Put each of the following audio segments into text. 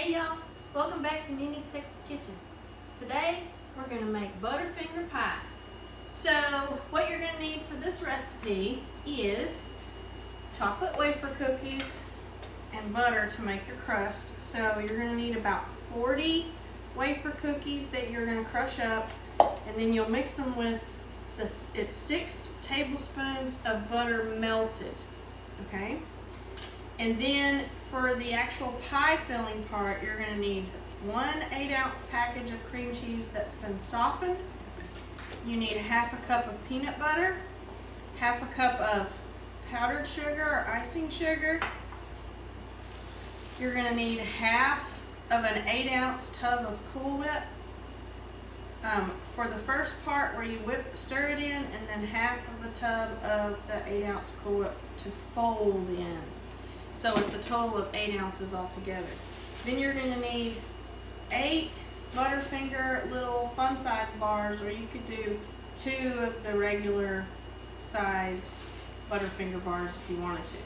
Hey y'all, welcome back to Nini's Texas Kitchen. Today we're going to make Butterfinger pie. So what you're going to need for this recipe is chocolate wafer cookies and butter to make your crust. So you're going to need about 40 wafer cookies that you're going to crush up, and then you'll mix them with it's 6 tablespoons of butter melted, okay? And then for the actual pie filling part, you're going to need 1 8-ounce package of cream cheese that's been softened. You need 1/2 cup of peanut butter, 1/2 cup of powdered sugar or icing sugar. You're going to need 1/2 of an 8-ounce tub of Cool Whip. For the first part where you stir it in, and then 1/2 of a tub of the 8-ounce Cool Whip to fold in. So it's a total of 8 ounces altogether. Then you're going to need 8 Butterfinger little fun size bars, or you could do 2 of the regular size Butterfinger bars if you wanted to.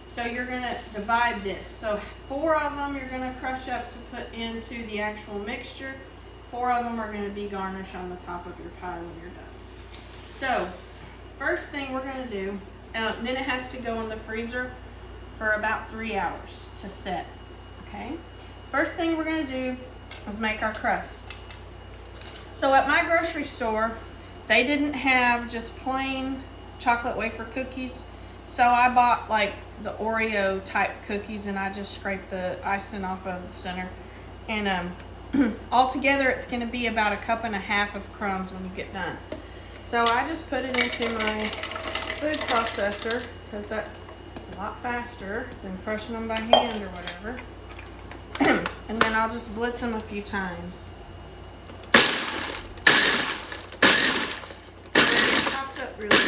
So you're going to divide this. So 4 of them you're going to crush up to put into the actual mixture. 4 of them are going to be garnish on the top of your pie when you're done. So first thing we're going to do, then it has to go in the freezer for about 3 hours to set, okay? First thing we're gonna do is make our crust. So at my grocery store, they didn't have just plain chocolate wafer cookies, so I bought like the Oreo type cookies, and I just scraped the icing off of the center. And altogether it's gonna be about 1.5 cups of crumbs when you get done. So I just put it into my food processor, because that's a lot faster than crushing them by hand or whatever. And then I'll just blitz them a few times. They're chopped up really good.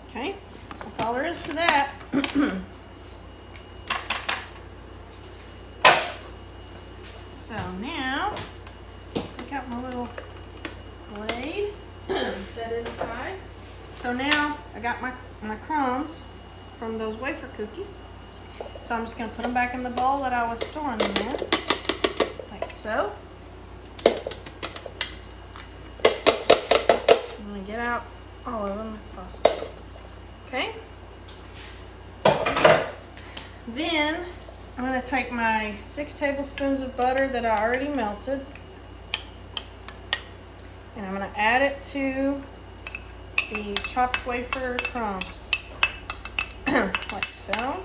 Okay, that's all there is to that. So now, take out my little blade, set it aside. So now I got my crumbs from those wafer cookies. So I'm just going to put them back in the bowl that I was storing them in, like so. I'm going to get out all of them if possible. Okay. Then I'm going to take my 6 tablespoons of butter that I already melted, and I'm going to add it to the chopped wafer crumbs, like so.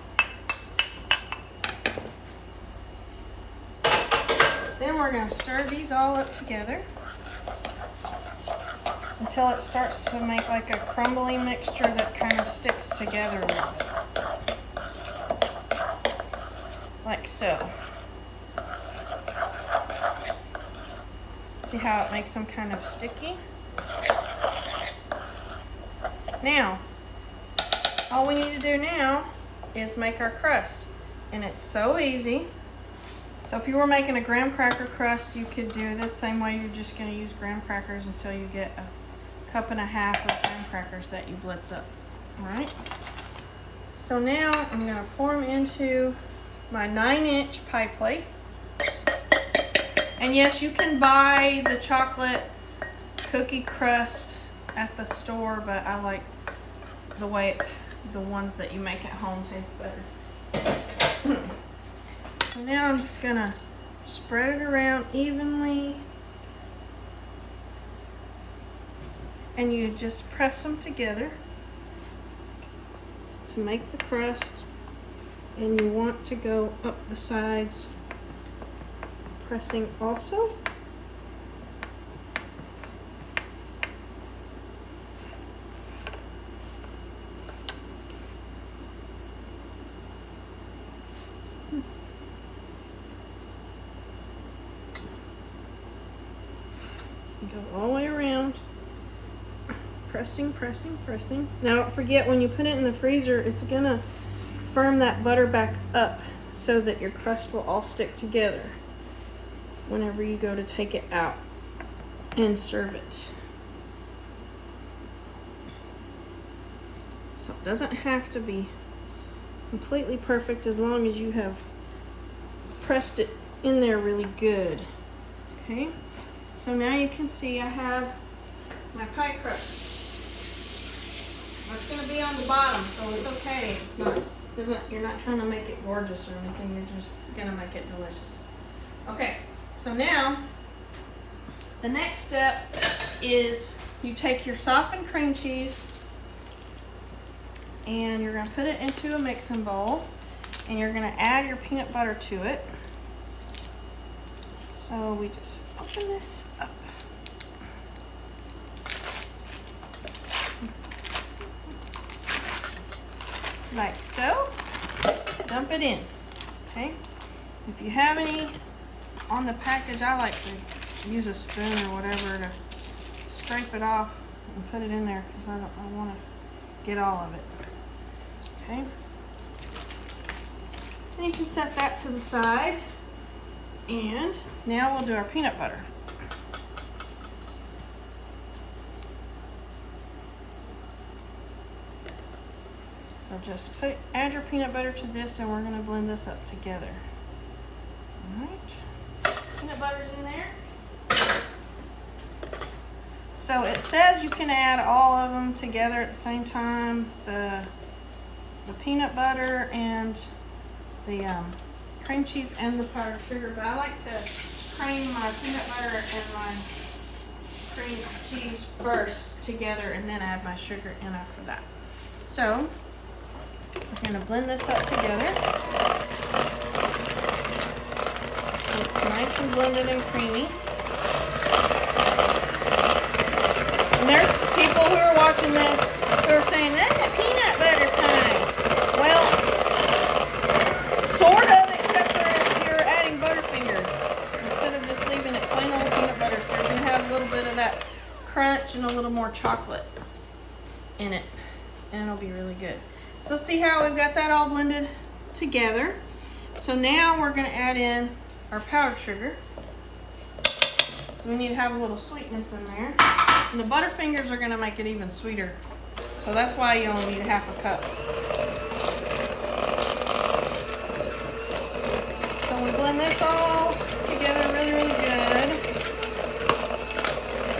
Then we're going to stir these all up together until it starts to make like a crumbly mixture that kind of sticks together a little bit. Like so. See how it makes them kind of sticky? Now, all we need to do now is make our crust. And it's so easy. So if you were making a graham cracker crust, you could do this same way. You're just going to use graham crackers until you get 1.5 cups of graham crackers that you blitz up. Alright? So now I'm going to pour them into my 9-inch pie plate. And yes, you can buy the chocolate cookie crust at the store, but I like the way the ones that you make at home taste better. So now I'm just gonna spread it around evenly, and you just press them together to make the crust. And you want to go up the sides, pressing also. Go all the way around, pressing, pressing, pressing. Now don't forget, when you put it in the freezer, it's gonna firm that butter back up so that your crust will all stick together whenever you go to take it out. and serve it. So it doesn't have to be completely perfect as long as you have pressed it in there really good. Okay, so now you can see I have my pie crust. It's going to be on the bottom, so it's okay. You're not trying to make it gorgeous or anything. You're just going to make it delicious. Okay, so now the next step is you take your softened cream cheese and you're going to put it into a mixing bowl and you're going to add your peanut butter to it. So we just open this up. Like so. Dump it in. Okay. If you have any on the package, I like to use a spoon or whatever to scrape it off and put it in there because I want to get all of it. Okay. And you can set that to the side. And now we'll do our peanut butter. So just add your peanut butter to this and we're going to blend this up together. Alright. Peanut butter's in there. So it says you can add all of them together at the same time. The peanut butter and the cream cheese and the powdered sugar. But I like to cream my peanut butter and my cream cheese first together and then add my sugar in after that. So we're going to blend this up together. It's nice and blended and creamy. And there's people who are watching this who are saying, that's a peanut butter pie. Well, sort of, except for if you're adding Butterfinger. Instead of just leaving it plain old peanut butter, so you're going to have a little bit of that crunch and a little more chocolate in it. And it'll be really good. So see how we've got that all blended together. So now we're going to add in our powdered sugar. So we need to have a little sweetness in there. And the Butterfingers are going to make it even sweeter. So that's why you only need a half a cup. So we blend this all together really, really good.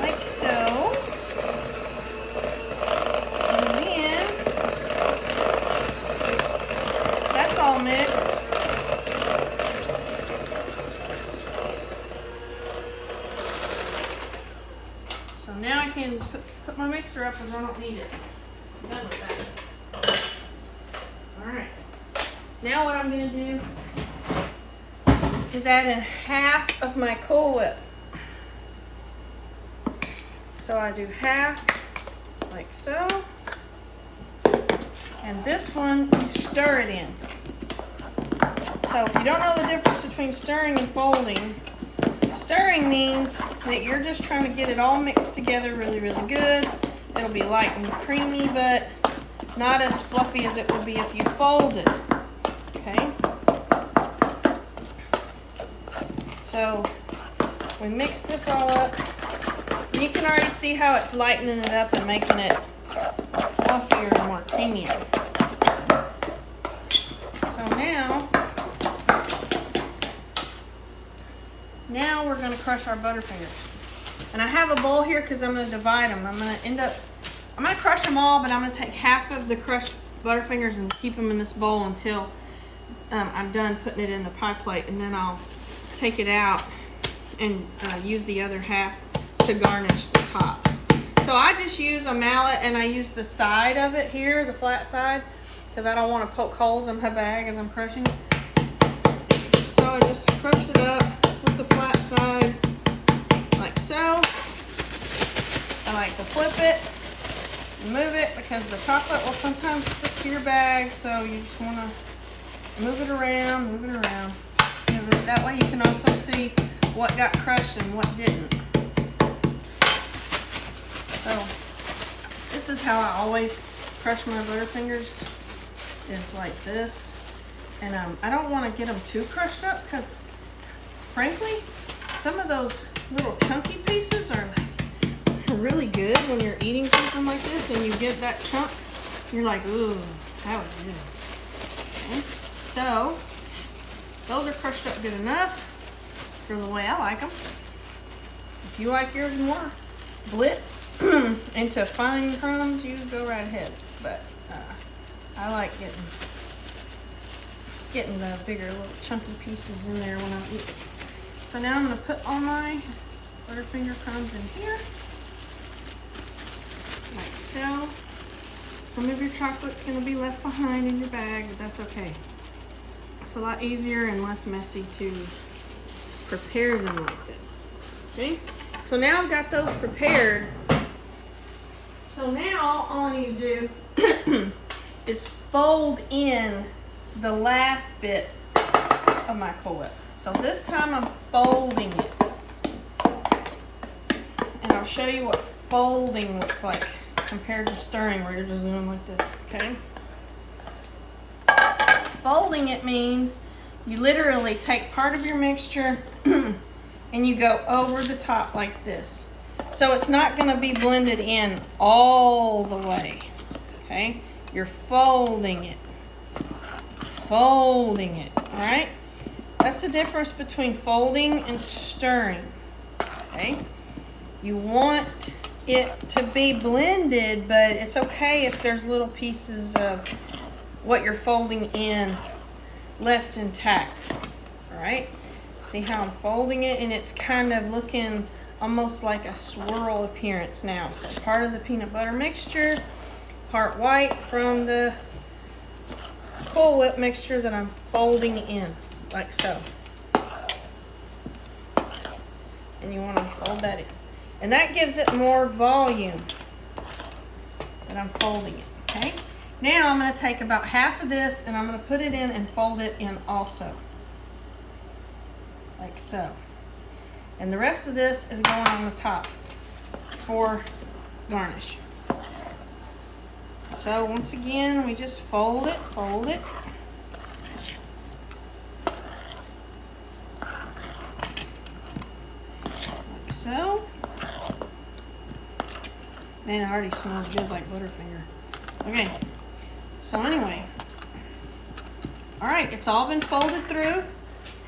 Like so. All mixed. So now I can put my mixer up because I don't need it. I'm done with that. Alright. Now what I'm going to do is add in half of my Cool Whip. So I do half like so. And this one, you stir it in. So if you don't know the difference between stirring and folding, stirring means that you're just trying to get it all mixed together really, really good. It'll be light and creamy, but not as fluffy as it would be if you folded. Okay? So we mix this all up. And you can already see how it's lightening it up and making it fluffier and more creamier. So now we're going to crush our Butterfingers. And I have a bowl here because I'm going to divide them. I'm going to crush them all, but I'm going to take half of the crushed Butterfingers and keep them in this bowl until I'm done putting it in the pie plate. And then I'll take it out and use the other half to garnish the tops. So I just use a mallet and I use the side of it here, the flat side, because I don't want to poke holes in my bag as I'm crushing. So I just crush it up with the flat side like so. I like to flip it and move it because the chocolate will sometimes stick to your bag, so you just want to move it around, move it around. That way you can also see what got crushed and what didn't. So this is how I always crush my Butterfingers, is like this. And I don't want to get them too crushed up because frankly some of those little chunky pieces are when you're eating something like this and you get that chunk, you're like, ooh, that was good. Okay. So, those are crushed up good enough for the way I like them. If you like yours more blitzed into fine crumbs, you go right ahead. But I like getting the bigger little chunky pieces in there when I'm eating. So now I'm going to put all my Butterfinger crumbs in here, like so. Some of your chocolate's going to be left behind in your bag, but that's okay. It's a lot easier and less messy to prepare them like this. Okay, so now I've got those prepared. So now all I need to do is fold in the last bit of my Cool Whip. So this time I'm folding it. And I'll show you what folding looks like compared to stirring, where you're just doing like this, okay? Folding it means you literally take part of your mixture and you go over the top like this. So it's not going to be blended in all the way, okay? You're folding it. Folding it, all right? That's the difference between folding and stirring, okay? You want it to be blended, but it's okay if there's little pieces of what you're folding in left intact, all right? See how I'm folding it, and it's kind of looking almost like a swirl appearance now. So part of the peanut butter mixture, part white from the Cool Whip mixture that I'm folding in, like so. And you want to fold that in. And that gives it more volume that I'm folding it, okay? Now I'm going to take about half of this and I'm going to put it in and fold it in also, like so. And the rest of this is going on the top for garnish. So once again, we just fold it, like so. Man, it already smells good like Butterfinger. Okay, so anyway, all right, it's all been folded through.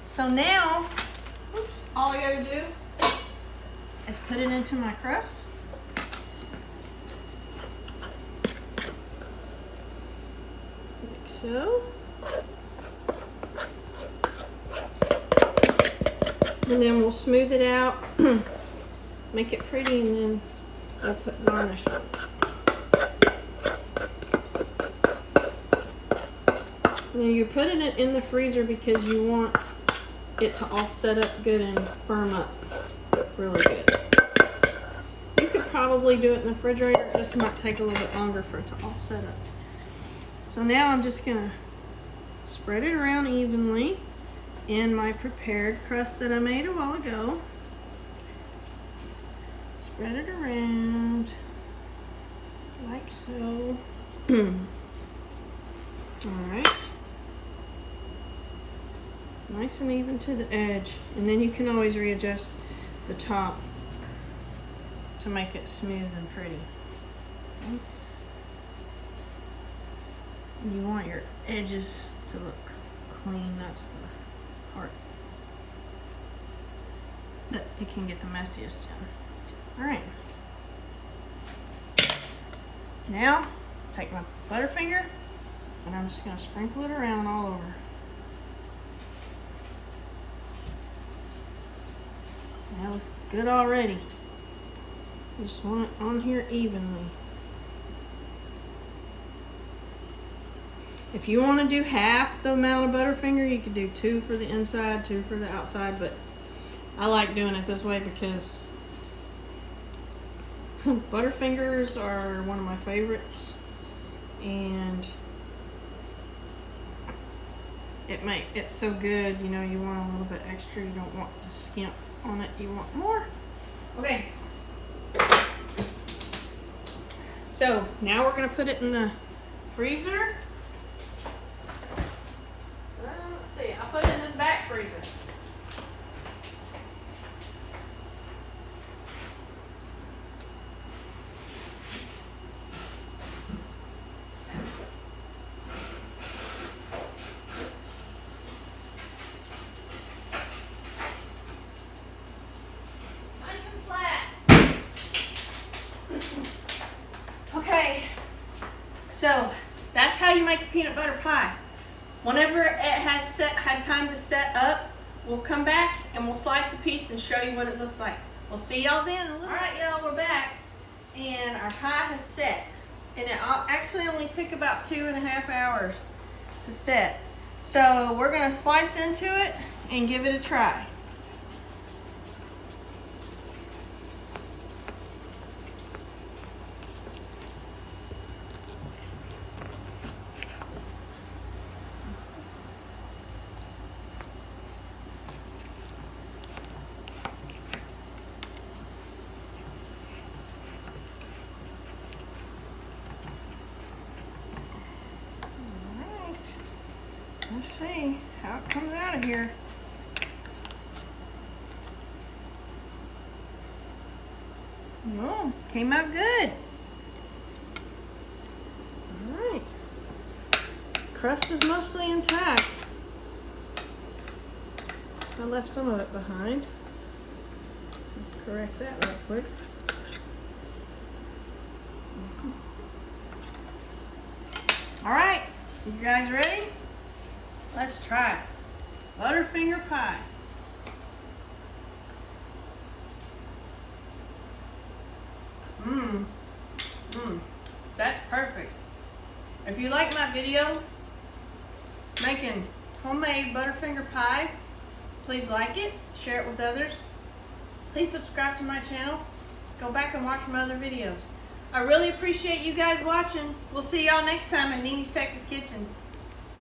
So now, oops, all I gotta do is put it into my crust. Like so. And then we'll smooth it out, make it pretty, and then we'll put garnish on it. And then you're putting it in the freezer because you want it to all set up good and firm up really good. You could probably do it in the refrigerator. It just might take a little bit longer for it to all set up. So now I'm just gonna spread it around evenly in my prepared crust that I made a while ago. Spread it around like so. All right. Nice and even to the edge. And then you can always readjust the top to make it smooth and pretty. Okay. And you want your edges to look clean. That's the part that it can get the messiest in. All right. Now, take my Butterfinger and I'm just going to sprinkle it around all over. That looks good already. You just want it on here evenly. If you want to do half the amount of Butterfinger, you could do 2 for the inside, 2 for the outside, but I like doing it this way because Butterfingers are one of my favorites, and it's so good. You know, you want a little bit extra. You don't want to skimp on it. You want more. Okay. So now we're gonna put it in the freezer. Let's see. I put it in this back freezer. So that's how you make a peanut butter pie. Whenever it has had time to set up, we'll come back and we'll slice a piece and show you what it looks like. We'll see y'all then. All right, y'all, we're back, and our pie has set. And it actually only took about 2.5 hours to set. So we're gonna slice into it and give it a try. Let's see how it comes out of here. Oh, came out good. All right. Crust is mostly intact. I left some of it behind. Correct that real quick. All right, you guys ready? Let's try Butterfinger pie. That's perfect. If you like my video making homemade Butterfinger pie, please like it, share it with others. Please subscribe to my channel. Go back and watch my other videos. I really appreciate you guys watching. We'll see y'all next time in Nini's Texas Kitchen.